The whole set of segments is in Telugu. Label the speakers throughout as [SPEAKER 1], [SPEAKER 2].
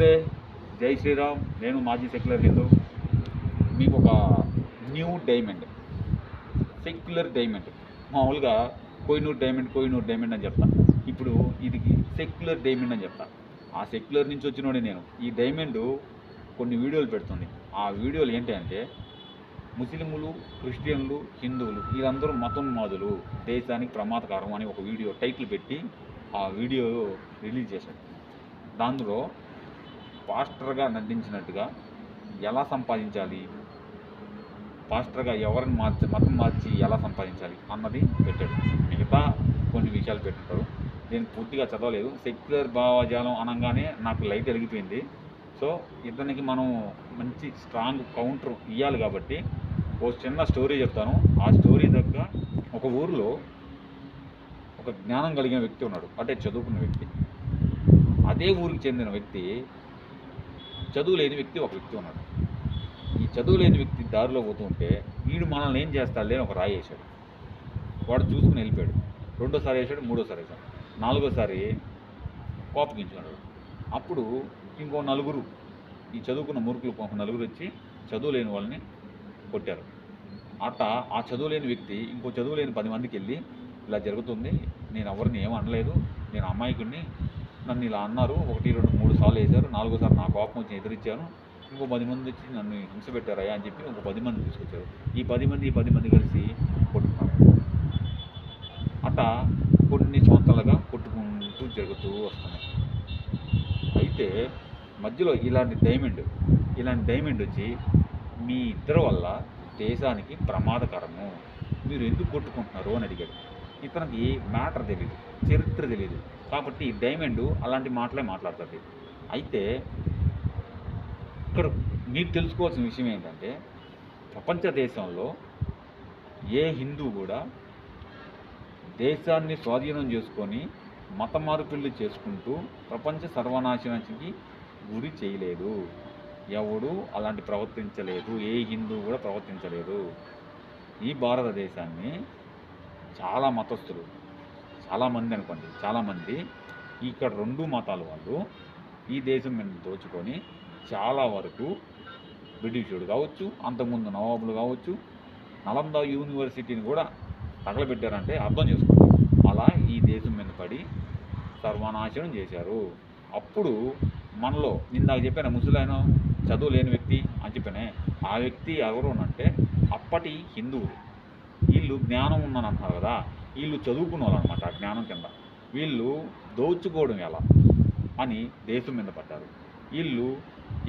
[SPEAKER 1] నమస్తే, జై శ్రీరామ్. నేను మాజీ సెక్యులర్ హిందూ. మీకు ఒక న్యూ డైమండ్, సెక్యులర్ డైమండ్. మామూలుగా కోహినూర్ డైమండ్ అని చెప్తా. ఇప్పుడు ఇది సెక్యులర్ డైమండ్ అని చెప్తా. ఆ సెక్యులర్ నుంచి వచ్చినోడే నేను. ఈ డైమండ్ కొన్ని వీడియోలు పెడుతుంది. ఆ వీడియోలు ఏంటి అంటే, ముస్లింలు, క్రిస్టియన్లు, హిందువులు వీరందరూ మతోన్మాదులు, దేశానికి ప్రమాదకరం అని ఒక వీడియో టైటిల్ పెట్టి ఆ వీడియో రిలీజ్ చేశాడు. దానిలో పాస్టర్గా నటించినట్టుగా ఎలా సంపాదించాలి, పాస్టర్గా ఎవరిని మతం మార్చి ఎలా సంపాదించాలి అన్నది పెట్టాడు. మిగతా కొన్ని విషయాలు పెట్టుంటారు. నేను పూర్తిగా చదవలేదు. సెక్యులర్ భావజాలం అనగానే నాకు లైట్ వెలిగిపోయింది. సో ఇతనికి మనం మంచి స్ట్రాంగ్ కౌంటర్ ఇవ్వాలి కాబట్టి ఓ చిన్న స్టోరీ చెప్తాను. ఆ స్టోరీ దగ్గర ఒక ఊరిలో ఒక జ్ఞానం కలిగిన వ్యక్తి ఉన్నాడు, అంటే చదువుకున్న వ్యక్తి. అదే ఊరికి చెందిన వ్యక్తి, చదువు లేని వ్యక్తి ఒక వ్యక్తి ఉన్నాడు. ఈ చదువు లేని వ్యక్తి దారిలో పోతుంటే వీడు మనల్ని ఏం చేస్తాడులే అని ఒక రాయి వేశాడు. వాడు చూసుకుని వెళ్ళిపోయాడు. రెండోసారి వేసాడు, మూడోసారి వేసాడు, నాలుగోసారి కోపగించుకున్నాడు. అప్పుడు ఇంకో నలుగురు, ఈ చదువుకున్న మూర్ఖులు ఒక నలుగురు వచ్చి చదువు లేని వాళ్ళని కొట్టారు. అట్లా ఆ చదువు లేని వ్యక్తి ఇంకో చదువు లేని 10 మందికి వెళ్ళి, ఇలా జరుగుతుంది, నేను ఎవరిని ఏమనలేదు, నేను అమాయకుడిని, నన్ను ఇలా అన్నారు, 1, 2, 3 సార్లు వేశారు, 4వ సారి నా కోపం వచ్చి ఎదిరించాను, ఇంకో 10 మంది వచ్చి నన్ను హింస పెట్టారయ్యా అని చెప్పి ఇంకో 10 మంది తీసుకొచ్చారు. ఈ 10 మంది కలిసి కొట్టుకున్నారు. అట్లా కొన్ని సంవత్సరాలుగా కొట్టుకుంటూ జరుగుతూ వస్తున్నాయి. అయితే మధ్యలో ఇలాంటి డైమండ్ వచ్చి, మీ ఇద్దరి వల్ల దేశానికి ప్రమాదకరము, మీరు ఎందుకు కొట్టుకుంటున్నారు అని అడిగాడు. ఇతనికి మ్యాటర్ తెలియదు, చరిత్ర తెలియదు, కాబట్టి డైమండ్ అలాంటి మాటలే మాట్లాడుతుంది. అయితే ఇక్కడ మీరు తెలుసుకోవాల్సిన విషయం ఏంటంటే, ప్రపంచ దేశంలో ఏ హిందూ కూడా దేశాన్ని స్వాధీనం చేసుకొని మత మార్పిళ్ళు చేసుకుంటూ ప్రపంచ సర్వనాశనానికి గురి చేయలేదు. ఎవడు అలాంటి ప్రవర్తించలేదు, ఏ హిందూ కూడా ప్రవర్తించలేదు. ఈ భారతదేశాన్ని చాలా మతస్థులు, చాలామంది ఇక్కడ 2 మతాల వాళ్ళు ఈ దేశం మీద దోచుకొని చాలా వరకు బ్రిటిషుడు కావచ్చు, అంతకుముందు నవాబులు కావచ్చు, నలంద యూనివర్సిటీని కూడా తగలబెట్టారంటే అర్థం చేసుకుంటారు. అలా ఈ దేశం మీద పడి సర్వనాశనం చేశారు. అప్పుడు మనలో ఇందాక చెప్పాను, ముసలాయన చదువు లేని వ్యక్తి అని చెప్పానే, ఆ వ్యక్తి ఎవరునంటే అప్పటి హిందువులు. వీళ్ళు జ్ఞానం ఉందని అంటున్నారు కదా, వీళ్ళు చదువుకున్న వాళ్ళు అనమాట. ఆ జ్ఞానం కింద వీళ్ళు దోచుకోవడం ఎలా అని దేశం మీద పడ్డారు. వీళ్ళు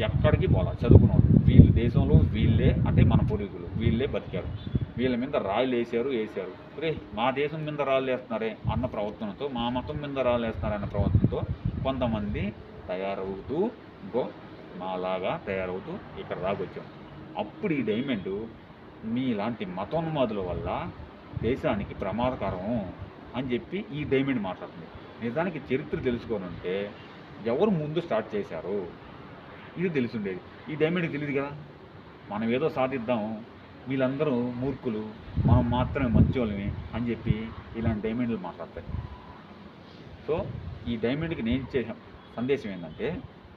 [SPEAKER 1] ఎక్కడికి పోలా, చదువుకున్న వాళ్ళు. వీళ్ళు దేశంలో వీళ్ళే, అంటే మన పూర్వీకులు వీళ్ళే బతికారు. వీళ్ళ మీద రాళ్ళు వేసారు. రే, మా దేశం మీద రాళ్ళు వేస్తున్నారే అన్న ప్రవర్తనతో, మా మతం మీద రాళ్ళు వేస్తున్నారన్న ప్రవర్తనతో కొంతమంది తయారవుతూ, మాలాగా తయారవుతూ ఇక్కడ రాకొచ్చాం. అప్పుడు ఈ డైమండ్ మీలాంటి మతోన్మాదుల వల్ల దేశానికి ప్రమాదకరం అని చెప్పి ఈ డైమండ్ మాట్లాడుతుంది. నిజానికి చరిత్ర తెలుసుకోనంటే ఎవరు ముందు స్టార్ట్ చేశారు ఇది తెలిసిండేది. ఈ డైమండ్కి తెలియదు కదా. మనం ఏదో సాధిద్దాం, వీళ్ళందరూ మూర్ఖులు, మనం మాత్రమే మంచోళ్ళని అని చెప్పి ఇలాంటి డైమండ్లు మాట్లాడతాయి. సో ఈ డైమండ్కి నేను ఇచ్చే సందేశం ఏంటంటే,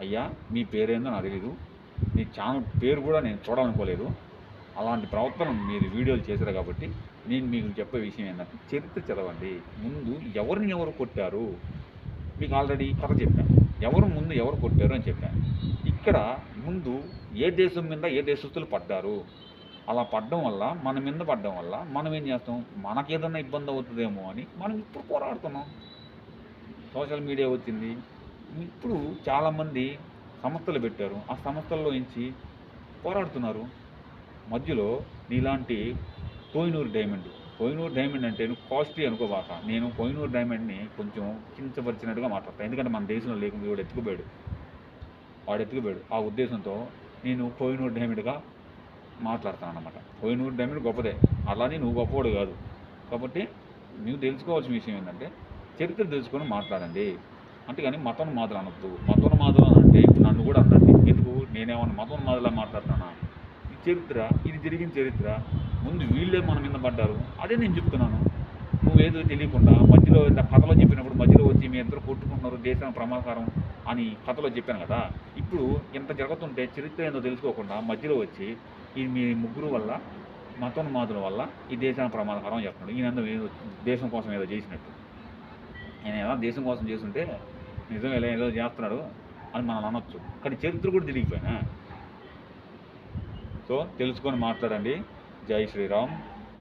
[SPEAKER 1] అయ్యా మీ పేరేందో నాకు తెలీదు, మీ ఛానల్ పేరు కూడా నేను చూడాలనుకోలేదు, అలాంటి ప్రవర్తన మీరు వీడియోలు చేశారు కాబట్టి నేను మీకు చెప్పే విషయం ఏంటంటే, చరిత్ర చదవండి. ముందు ఎవరు కొట్టారు మీకు ఆల్రెడీ కథ చెప్పాను, ఎవరు కొట్టారు అని చెప్పాను. ఇక్కడ ముందు ఏ దేశం మీద ఏ దేశస్తులు పడ్డారు, అలా పడ్డం వల్ల, మన మీద పడ్డం వల్ల మనం ఏం చేస్తాం, మనకేదన్నా ఇబ్బంది అవుతుందేమో అని మనం ఇప్పుడు పోరాడుతున్నాం. సోషల్ మీడియా వచ్చింది, ఇప్పుడు చాలామంది సంస్థలు పెట్టారు, ఆ సంస్థల్లో నుంచి పోరాడుతున్నారు. మధ్యలో నీలాంటి కోహినూర్ డైమండ్ అంటే నువ్వు కాస్ట్లీ అనుకోబాక. నేను కోహినూర్ డైమండ్ని కొంచెం కించపరిచినట్టుగా మాట్లాడతాను, ఎందుకంటే మన దేశంలో లేకుండా వాడు ఎత్తుకుపోయాడు. ఆ ఉద్దేశంతో నేను కోహినూర్ డైమండ్గా మాట్లాడతాను అన్నమాట. కోహినూర్ డైమండ్ గొప్పదే, అలానే నువ్వు గొప్పవాడు కాదు. కాబట్టి నువ్వు తెలుసుకోవాల్సిన విషయం ఏంటంటే, చరిత్ర తెలుసుకొని మాట్లాడండి. అంతేగాని మతోన్మాదులు అనొద్దు. మతోన్మాదులు అంటే నన్ను కూడా అనండి. ఎందుకు, నేనేమన్నా మతోన్మాదులా మాట్లాడుతానా? ఇది జరిగిన చరిత్ర. ముందు వీళ్ళే మన మీద పడ్డారు, అదే నేను చెప్తున్నాను. నువ్వు ఏదో తెలియకుండా మధ్యలో ఇంత కథలో చెప్పినప్పుడు మధ్యలో వచ్చి మీ ఇద్దరు కొట్టుకుంటున్నారు, దేశం ప్రమాదకరం అని కథలో చెప్పాను కదా. ఇప్పుడు ఇంత జరుగుతుంటే చరిత్ర ఏందో తెలుసుకోకుండా మధ్యలో వచ్చి ఈ మీ ముగ్గురు వల్ల, మతోన్మాదుల వల్ల ఈ దేశానికి ప్రమాదకరం చెప్తున్నాడు. ఈయన ఏదో దేశం కోసం ఏదో చేసినట్టు. ఆయన ఏదో దేశం కోసం చేస్తుంటే నిజం ఏదో చేస్తున్నాడు అని మనం అనొచ్చు, కానీ చరిత్ర కూడా తెలియకపోయినా. సో తెలుసుకొని మాట్లాడండి. జై శ్రీరామ్.